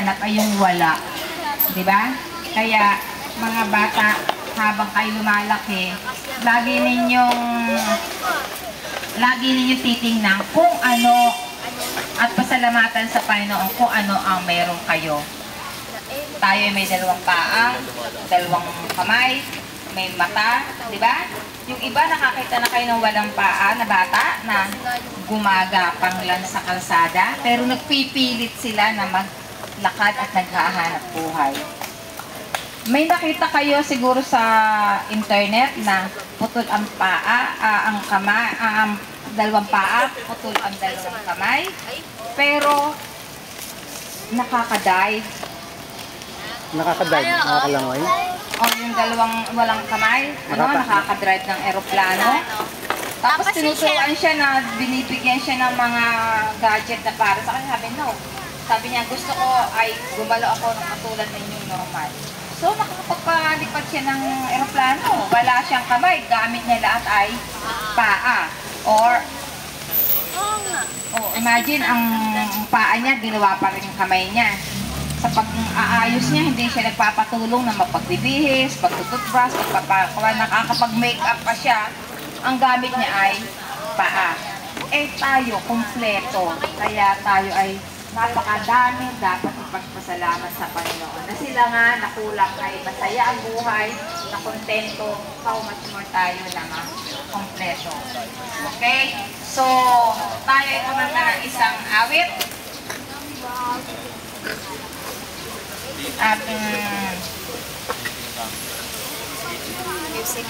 hinahanap ay yung wala. Diba? Kaya, mga bata, habang kayo lumalaki, lagi ninyong titingnan kung ano at pasalamatan sa Panginoon kung ano ang meron kayo. Tayo may dalawang paa, dalawang kamay, may mata, di ba? Yung iba nakakita na kayo ng walang paa na bata na gumagapang lang sa kalsada, pero nagpipilit sila na maglakad at naghahanap buhay. May nakita kayo siguro sa internet na putol ang paa, ang kamay, dalawang paa, putol ang dalawang kamay, pero nakaka-dive. Nakaka-dive, nakakalangoy. O yung dalawang walang kamay, nakaka-drive ng eroplano. Tapos tinuturuan siya na binibigyan siya ng mga gadget na para sa kanya. Sabi niya, gusto ko ay gumalo ako ng katulad ninyong normal. So, nakapagpalipad siya ng eroplano. Wala siyang kamay. Gamit niya lahat ay paa. Or, imagine, ang paa niya, ginawa pa rin yung kamay niya. Sa pag-aayos niya, hindi siya nagpapatulong na mapagbibihis, pagtututbrush, nakakapag-makeup pa siya. Ang gamit niya ay paa. Eh, tayo, kumpleto. Kaya tayo ay napakadami dapat ipagpasalamat sa Panginoon. Na sila nga, nakulang ay masaya ang buhay, na kontento, how much more tayo na kompleto. Okay? So, tayo ay kumanta ng isang awit. At, music.